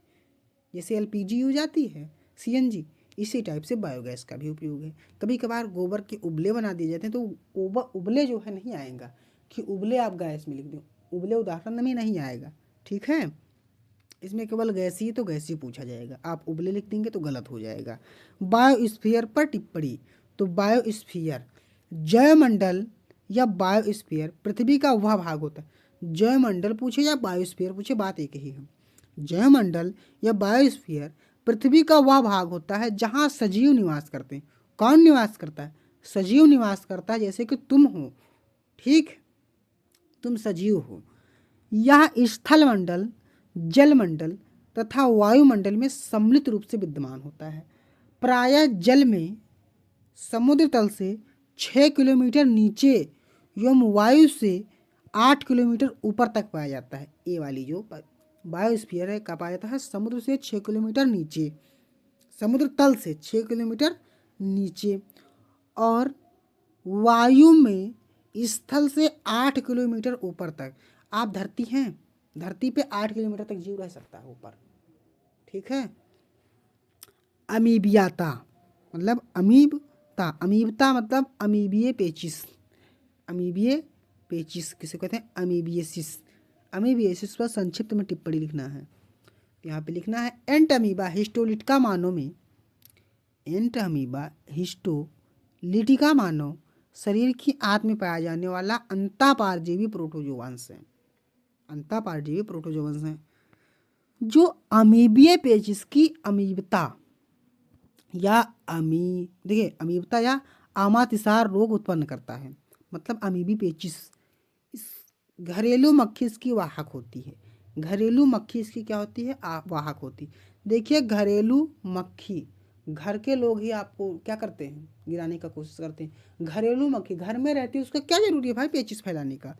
जैसे एलपीजी यूज आती है, सीएनजी, इसी टाइप से बायोगैस का भी उपयोग है। कभी कभार गोबर के उबले बना दिए जाते हैं, तो उबले जो है नहीं आएगा कि उबले आप गैस में लिख दो, उबले उदाहरण में नहीं आएगा। ठीक है, इसमें केवल गैस ही तो गैस ही पूछा जाएगा, आप उबले लिख देंगे तो गलत हो जाएगा। बायोस्फीयर पर टिप्पणी। तो बायोस्फीयर जयमंडल या बायोस्फीयर पृथ्वी का वह भाग होता है। जयमंडल पूछे या बायोस्फीयर पूछे, बात एक ही है। जयमंडल या बायोस्फीयर पृथ्वी का वह भाग होता है जहाँ सजीव निवास करते हैं। कौन निवास करता है, सजीव निवास करता है, जैसे कि तुम हो। ठीक, तुम सजीव हो। यह स्थल मंडल, जल मंडल तथा वायुमंडल में सम्मिलित रूप से विद्यमान होता है। प्रायः जल में समुद्र तल से 6 किलोमीटर नीचे एवं वायु से 8 किलोमीटर ऊपर तक पाया जाता है। ये वाली जो बायोस्फीयर है, कहाँ पाया जाता है, समुद्र से 6 किलोमीटर नीचे, समुद्र तल से 6 किलोमीटर नीचे, और वायु में स्थल से 8 किलोमीटर ऊपर तक। आप धरती हैं, धरती पे 8 किलोमीटर तक जीव रह सकता है ऊपर। ठीक है, अमीबियाता मतलब अमीबता, अमीबता मतलब अमीबिये पेचिस, अमीबिये पेचिस किसे कहते हैं, अमीबियसिस। अमीबियसिस पर संक्षिप्त में टिप्पणी लिखना है। तो यहाँ पे लिखना है एंट अमीबा हिस्टोलिटिका मानव में, एंट अमीबा हिस्टोलिटिका मानव शरीर की आंत में पाया जाने वाला अंतःपारजीवी प्रोटोजोआंस है, अंतःपारजीवी प्रोटोजोआंस है जो अमीबीय पेचिश की अमीबता या देखिए अमीबता या आमातिसार रोग उत्पन्न करता है। मतलब अमीबी पेचिश इस घरेलू मक्खी इसकी वाहक होती है, घरेलू मक्खी इसकी क्या होती है, वाहक होती। देखिए घरेलू मक्खी, घर के लोग ही आपको क्या करते हैं, गिराने का कोशिश करते हैं। घरेलू मक्खी घर में रहती है, उसका क्या जरूरी है भाई पेचिश फैलाने का।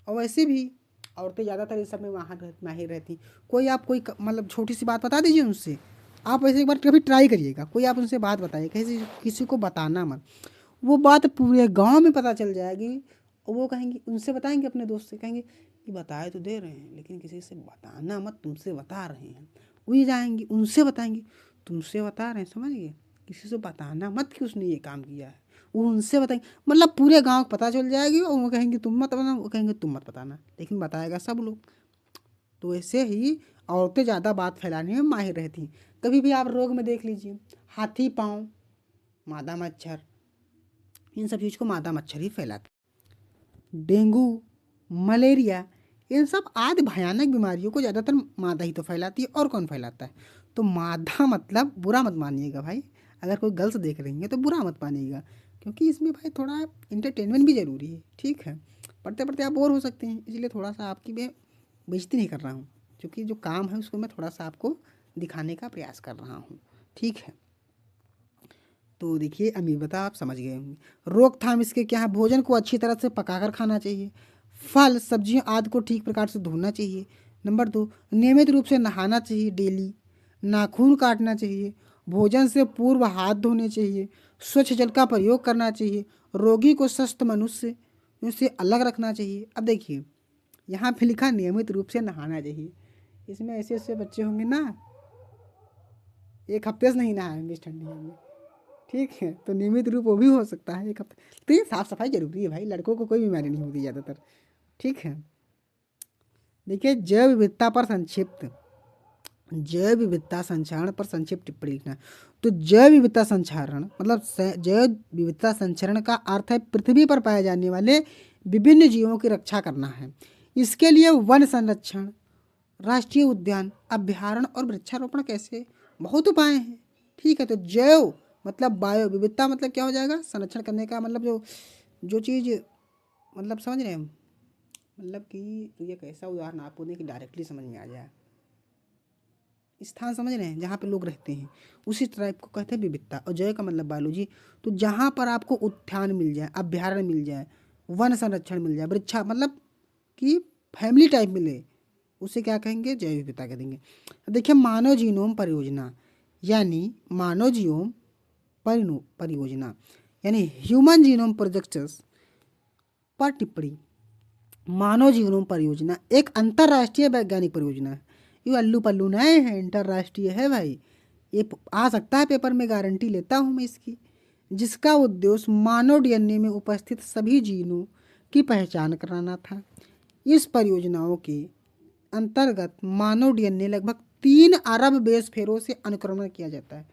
और वैसे भी औरतें ज़्यादातर इस सब में माहिर रहती। कोई आप कोई मतलब छोटी सी बात बता दीजिए उनसे, आप वैसे एक बार कभी ट्राई करिएगा, कोई आप उनसे बात बताइए, किसी को बताना मत, वो बात पूरे गांव में पता चल जाएगी। और वो कहेंगे, उनसे बताएंगे अपने दोस्त से, कहेंगे कि बताए तो दे रहे हैं लेकिन किसी से बताना मत, तुमसे बता रहे हैं। वही जाएंगे उनसे बताएंगे, तुमसे बता रहे हैं, समझ गए, किसी से बताना मत कि उसने ये काम किया है। वो उनसे बताएंगे, मतलब पूरे गांव को पता चल जाएगी। और वो कहेंगे तुम मत बताना, वो कहेंगे तुम मत बताना, लेकिन बताएगा सब लोग। तो ऐसे ही औरतें ज़्यादा बात फैलाने में माहिर रहती हैं। कभी भी आप रोग में देख लीजिए, हाथी पाँव, मादा मच्छर, इन सब चीज़ को मादा मच्छर ही फैलाते। डेंगू, मलेरिया, इन सब आदि भयानक बीमारियों को ज़्यादातर मादा ही तो फैलाती है, और कौन फैलाता है। तो मादा मतलब बुरा मत मानिएगा भाई, अगर कोई गर्ल्स देख रही है तो बुरा मत मानिएगा, क्योंकि इसमें भाई थोड़ा इंटरटेनमेंट भी ज़रूरी है, ठीक है। पढ़ते पढ़ते आप बोर हो सकते हैं, इसलिए थोड़ा सा आपकी मैं बेइज्जती नहीं कर रहा हूँ, क्योंकि जो काम है उसको मैं थोड़ा सा आपको दिखाने का प्रयास कर रहा हूँ, ठीक है। तो देखिए अमीबता आप समझ गए होंगे। रोकथाम इसके क्या है, भोजन को अच्छी तरह से पकाकर खाना चाहिए, फल सब्जियों आदि को ठीक प्रकार से धोना चाहिए। नंबर 2, नियमित रूप से नहाना चाहिए डेली, नाखून काटना चाहिए, भोजन से पूर्व हाथ धोने चाहिए, स्वच्छ जल का प्रयोग करना चाहिए, रोगी को स्वस्थ मनुष्य से अलग रखना चाहिए। अब देखिए यहाँ पे लिखा नियमित रूप से नहाना चाहिए, इसमें ऐसे ऐसे बच्चे होंगे ना, एक हफ्ते से नहीं नहाएंगे इस ठंडी में, ठीक है। तो नियमित रूप वो भी हो सकता है एक हफ्ते। तो ये साफ सफाई जरूरी है भाई, लड़कों को कोई बीमारी नहीं होती ज़्यादातर, ठीक है। देखिए जैव विविधता पर संक्षिप्त, जैव विविधता संचरण पर संक्षिप्त टिप्पणी लिखना। तो जैव विविधता संचरण मतलब जैव विविधता संचरण का अर्थ है पृथ्वी पर पाए जाने वाले विभिन्न जीवों की रक्षा करना है। इसके लिए वन संरक्षण, राष्ट्रीय उद्यान, अभ्यारण्य और वृक्षारोपण कैसे बहुत उपाय हैं, ठीक है। तो जैव मतलब बायो, विविधता मतलब क्या हो जाएगा, संरक्षण करने का मतलब जो जो चीज़, मतलब समझ रहे हैं हम, मतलब कि तो ये कैसा उदाहरण आपको दें कि डायरेक्टली समझ में आ जाए। स्थान समझ रहे हैं जहाँ पे लोग रहते हैं, उसी टाइप को कहते हैं विविधता। और जय का मतलब बायोलॉजी, तो जहाँ पर आपको उद्यान मिल जाए, अभ्यारण्य मिल जाए, वन संरक्षण मिल जाए, वृक्षा मतलब कि फैमिली टाइप मिले, उसे क्या कहेंगे, जैव विविधता कह देंगे। देखिए मानव जीनोम परियोजना, यानी मानव जीनोम परियोजना यानी ह्यूमन जीनोम प्रोजेक्ट्स पर टिप्पणी। मानव जीनोम परियोजना एक अंतर्राष्ट्रीय वैज्ञानिक परियोजना है, ये अल्लू पल्लू नहीं है, अंतर्राष्ट्रीय है भाई, ये आ सकता है पेपर में, गारंटी लेता हूँ मैं इसकी। जिसका उद्देश्य मानव डीएनए में उपस्थित सभी जीनों की पहचान कराना था। इस परियोजनाओं के अंतर्गत मानव डीएनए लगभग 3 अरब बेस फेरों से अनुक्रमण किया जाता है,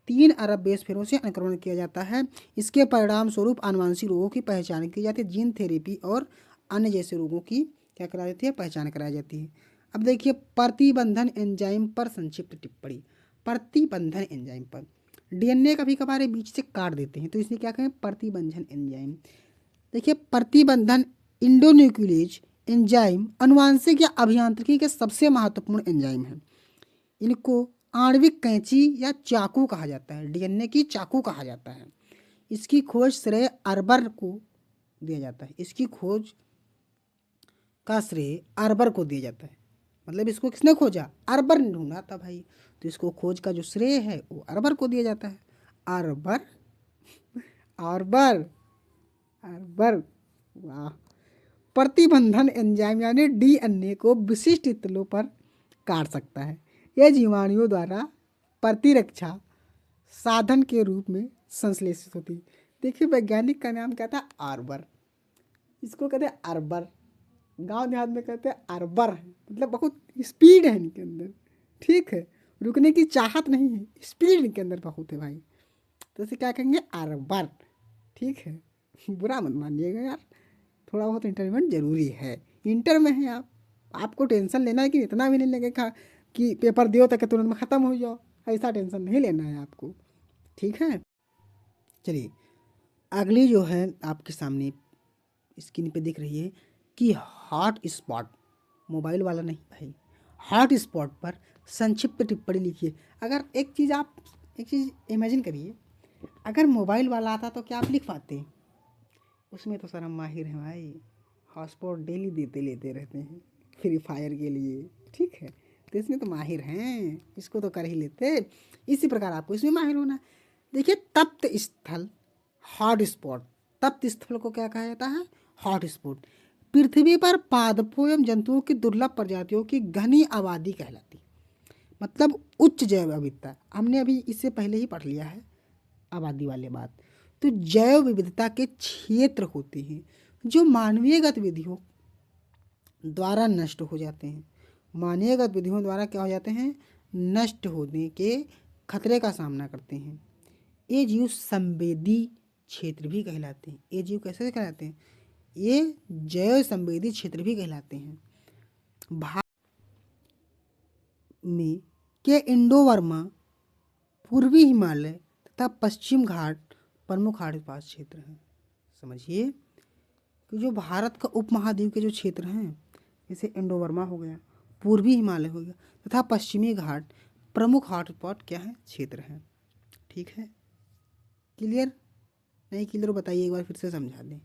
3 अरब बेस फेरों से अनुक्रमण किया जाता है। इसके परिणाम स्वरूप आनुवंशिक रोगों की पहचान की जाती है, जीन थेरेपी और अन्य जैसे रोगों की क्या कराई जाती है, पहचान कराई जाती है। अब देखिए प्रतिबंधन एंजाइम पर संक्षिप्त टिप्पणी। प्रतिबंधन एंजाइम पर, डीएनए कभी कभार बीच से काट देते हैं, तो इसलिए क्या कहें, प्रतिबंधन एंजाइम। देखिए प्रतिबंधन इंडोन्यूक्लियेज एंजाइम आनुवांशिक या अभियांत्रिकी के सबसे महत्वपूर्ण एंजाइम है। इनको आणविक कैंची या चाकू कहा जाता है, डीएनए की चाकू कहा जाता है। इसकी खोज श्रेय अर्बर को दिया जाता है, इसकी खोज का श्रेय अर्बर को दिया जाता है। मतलब इसको किसने खोजा, अर्बर ने ढूंढा था भाई, तो इसको खोज का जो श्रेय है वो अर्बर को दिया जाता है। अर्बर, अर्बर, अर्बर, वाह। प्रतिबंधन एंजाइम यानी डीएनए को विशिष्ट स्थलों पर काट सकता है। यह जीवाणुओं द्वारा प्रतिरक्षा साधन के रूप में संश्लेषित होती है। देखिए वैज्ञानिक का नाम क्या था, आर्बर, इसको कहते हैं अर्बर, गांव देहात में कहते हैं अर्बर, मतलब बहुत स्पीड है इनके अंदर, ठीक है, रुकने की चाहत नहीं है, स्पीड इनके अंदर बहुत है भाई। तो इसे क्या कहेंगे, अर्बर। ठीक है, बुरा मत मानिएगा यार, थोड़ा बहुत इंटरमेंट जरूरी है। इंटर में है आप, आपको टेंशन लेना है कि इतना भी नहीं लगेगा कि पेपर दियो तक तुरंत में ख़त्म हो जाओ, ऐसा टेंशन नहीं लेना है आपको। ठीक है, चलिए अगली जो है आपके सामने स्क्रीन पे दिख रही है कि हॉट स्पॉट, मोबाइल वाला नहीं भाई, हॉट स्पॉट पर संक्षिप्त टिप्पणी लिखिए। अगर एक चीज़ इमेजिन करिए, अगर मोबाइल वाला आता तो क्या आप लिख पाते? उसमें तो सर हम माहिर हैं भाई, हॉटस्पॉट डेली देते लेते रहते हैं फ्री फायर के लिए। ठीक है, तो इसमें तो माहिर हैं, इसको तो कर ही लेते। इसी प्रकार आपको इसमें माहिर होना है। देखिए, तप्त स्थल, हॉट स्पॉट, तप्त स्थल को क्या कहा जाता है? Hot spot. पृथ्वी पर पादपों एवं जंतुओं की दुर्लभ प्रजातियों की घनी आबादी कहलाती, मतलब उच्च जैव विविधता। हमने अभी इससे पहले ही पढ़ लिया है आबादी वाले बात। तो जैव विविधता के क्षेत्र होते हैं जो मानवीय गतिविधियों द्वारा नष्ट हो जाते हैं। मानवीय गतिविधियों द्वारा क्या हो जाते हैं? नष्ट होने के खतरे का सामना करते हैं। ये जीव संवेदी क्षेत्र भी कहलाते हैं। ये जीव कैसे कहलाते हैं? ये जैव संवेदी क्षेत्र भी कहलाते हैं। भारत में के इंडोवर्मा, पूर्वी हिमालय तथा पश्चिम घाट प्रमुख आदिवासी क्षेत्र हैं। समझिए कि जो भारत का उपमहाद्वीप के जो क्षेत्र हैं, जैसे इंडोवर्मा हो गया, पूर्वी हिमालय हो गया तथा पश्चिमी घाट, प्रमुख हॉटस्पॉट क्या है? क्षेत्र हैं। ठीक है, क्लियर? नहीं क्लियर बताइए, एक बार फिर से समझा दें।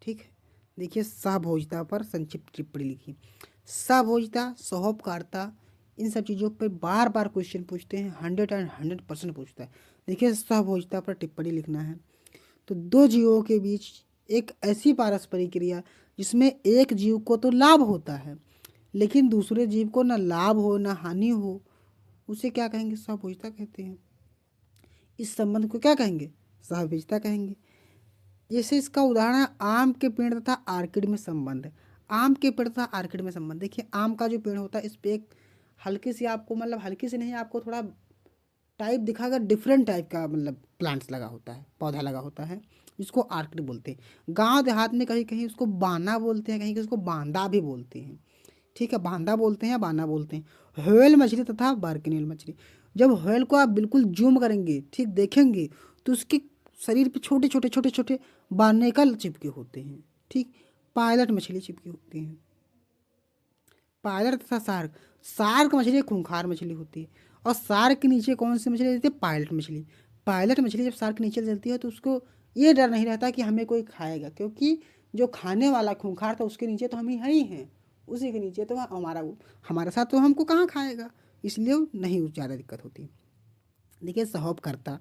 ठीक है, देखिए सहभोजता पर संक्षिप्त टिप्पणी लिखी। सहभोजता, सहोपकारिता, इन सब चीज़ों पे बार बार क्वेश्चन पूछते हैं, 100% पूछता है। देखिए सहभोजता पर टिप्पणी लिखना है। तो दो जीवों के बीच एक ऐसी पारस्परिक क्रिया जिसमें एक जीव को तो लाभ होता है लेकिन दूसरे जीव को ना लाभ हो ना हानि हो, उसे क्या कहेंगे? सहभोजता कहते हैं। इस संबंध को क्या कहेंगे? सहभोजता कहेंगे। जैसे इसका उदाहरण है आम के पेड़ तथा आर्किड में संबंध। आम के पेड़ तथा आर्किड में संबंध, देखिए आम का जो पेड़ होता है इस पे एक हल्की सी आपको, मतलब हल्की सी नहीं, आपको थोड़ा टाइप दिखाकर डिफरेंट टाइप का मतलब प्लांट्स लगा होता है, पौधा लगा होता है, जिसको आर्किड बोलते हैं। गांव देहात में कहीं कहीं उसको बाना बोलते हैं, कहीं कहीं उसको बांदा भी बोलते हैं। ठीक है, बांदा बोलते हैं या बाना बोलते हैं। व्हेल मछली तथा बार्किनेल मछली, जब व्हेल को आप बिल्कुल जूम करेंगे, ठीक देखेंगे, तो उसके शरीर पे छोटे छोटे छोटे छोटे बार्नेकल चिपके होते हैं। ठीक, पायलट मछली चिपकी होती है। पायलट तथा सार्क, सार्क मछली खूंखार मछली होती है और सार्क के नीचे कौन सी मछली रहती है? पायलट मछली। पायलट मछली जब सार्क के नीचे चलती है तो उसको ये डर नहीं रहता कि हमें कोई खाएगा, क्योंकि जो खाने वाला खूंखार था उसके नीचे तो हम ही हैं, उसी के नीचे तो हमारे साथ तो हमको कहाँ खाएगा, इसलिए नहीं ज़्यादा दिक्कत होती। देखिए सहोपकर्ता,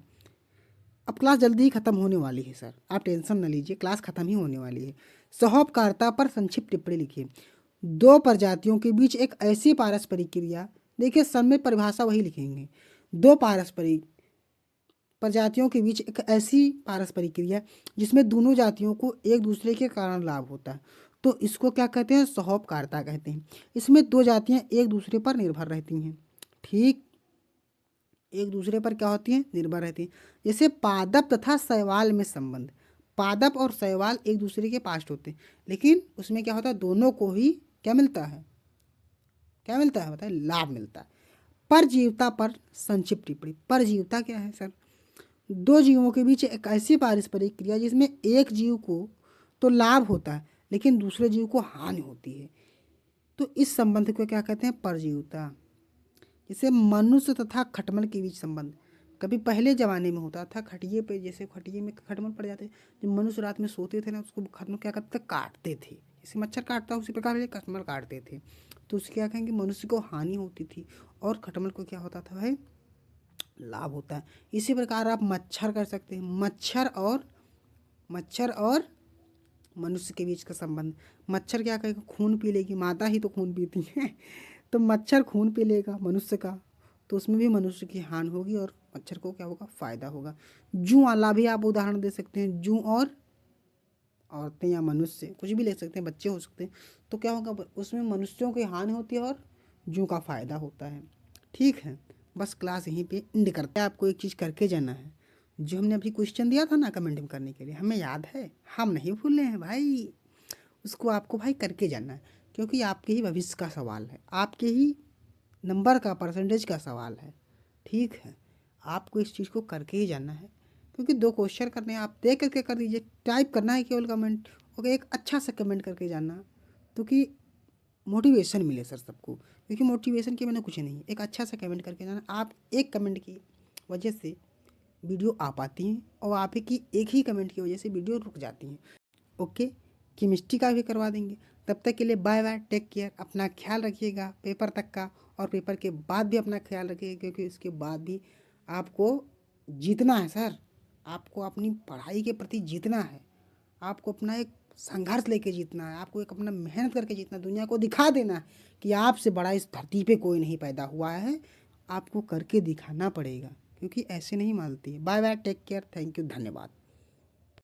अब क्लास जल्दी ही खत्म होने वाली है सर, आप टेंशन न लीजिए, क्लास खत्म ही होने वाली है। सहोपकारिता पर संक्षिप्त टिप्पणी लिखिए। दो प्रजातियों के बीच एक ऐसी पारस्परिक क्रिया, देखिए सब में परिभाषा वही लिखेंगे। दो पारस्परिक प्रजातियों के बीच एक ऐसी पारस्परिक क्रिया जिसमें दोनों जातियों को एक दूसरे के कारण लाभ होता है, तो इसको क्या कहते हैं? सहोपकारिता कहते हैं। इसमें दो जातियां एक दूसरे पर निर्भर रहती हैं। ठीक, एक दूसरे पर क्या होती हैं? निर्भर रहती हैं। जैसे पादप तथा शैवाल में संबंध, पादप और शैवाल एक दूसरे के पास होते हैं, लेकिन उसमें क्या होता है? दोनों को ही क्या मिलता है? क्या मिलता है बताइए? लाभ मिलता है। परजीविता पर संक्षिप्त टिप्पणी। परजीविता क्या है सर? दो जीवों के बीच एक ऐसी पारस्परिक क्रिया जिसमें एक जीव को तो लाभ होता है लेकिन दूसरे जीव को हानि होती है, तो इस संबंध को क्या कहते हैं? परजीविता। जैसे मनुष्य तथा खटमल के बीच संबंध, कभी पहले ज़माने में होता था खटिये पे, जैसे खटिये में खटमल पड़ जाते, जब मनुष्य रात में सोते थे ना, उसको खटमल क्या करते? काटते थे, जैसे मच्छर काटता है उसी प्रकार ये खटमल काटते थे, तो उसके क्या कहेंगे? मनुष्य को हानि होती थी और खटमल को क्या होता था भाई? लाभ होता है। इसी प्रकार आप मच्छर कर सकते हैं, मच्छर और मनुष्य के बीच का संबंध। मच्छर क्या करेगा? खून पी लेगी, मादा ही तो खून पीती है तो मच्छर खून पी लेगा मनुष्य का, तो उसमें भी मनुष्य की हानि होगी और मच्छर को क्या होगा? फायदा होगा। जूं वाला भी आप उदाहरण दे सकते हैं, जूं और औरतें या मनुष्य कुछ भी ले सकते हैं, बच्चे हो सकते हैं, तो क्या होगा? उसमें मनुष्यों की हानि होती है और जो का फ़ायदा होता है। ठीक है, बस क्लास यहीं पे एंड करते हैं। आपको एक चीज़ करके जाना है, जो हमने अभी क्वेश्चन दिया था ना कमेंट में करने के लिए, हमें याद है, हम नहीं भूले हैं भाई। उसको आपको भाई करके जाना है, क्योंकि आपके ही भविष्य का सवाल है, आपके ही नंबर का, परसेंटेज का सवाल है। ठीक है, आपको इस चीज़ को करके ही जाना है, क्योंकि 2 क्वेश्चन करने हैं, आप देख करके कर दीजिए। टाइप करना है केवल कमेंट, और एक अच्छा सा कमेंट करके जाना, क्योंकि मोटिवेशन मिले सर सबको, क्योंकि मोटिवेशन के बिना कुछ नहीं। एक अच्छा सा कमेंट करके जाना। आप एक कमेंट की वजह से वीडियो आ पाती हैं, और आप ही की एक ही कमेंट की वजह से वीडियो रुक जाती हैं। ओके, केमिस्ट्री का भी करवा देंगे। तब तक के लिए बाय बाय, टेक केयर, अपना ख्याल रखिएगा पेपर तक का, और पेपर के बाद भी अपना ख्याल रखिएगा, क्योंकि उसके बाद भी आपको जीतना है सर। आपको अपनी पढ़ाई के प्रति जीतना है, आपको अपना एक संघर्ष लेके जीतना है, आपको एक अपना मेहनत करके जीतना है, दुनिया को दिखा देना है कि आपसे बड़ा इस धरती पे कोई नहीं पैदा हुआ है। आपको करके दिखाना पड़ेगा, क्योंकि ऐसे नहीं मानती है। Bye bye, take care, thank you, धन्यवाद।